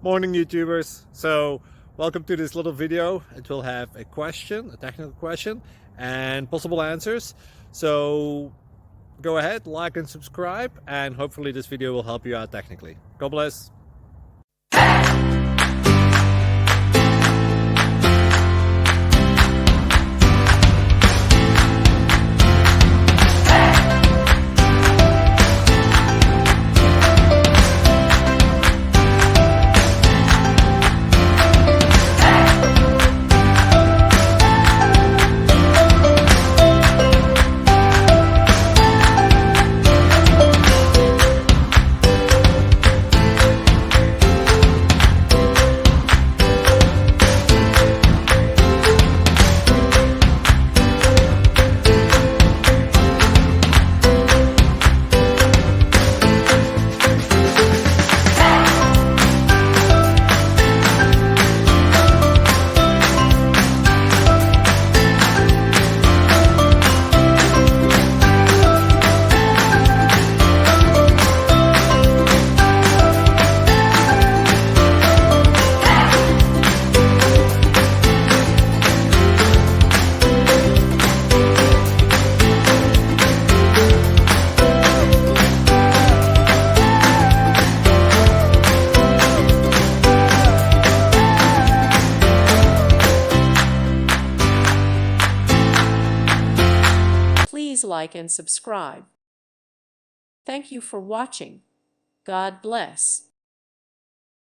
Morning YouTubers. So welcome to this little video. It will have a question, a technical question, and possible answers. So go ahead, like and subscribe, and hopefully this video will help you out technically. God bless. Please like and subscribe. Thank you for watching. God bless.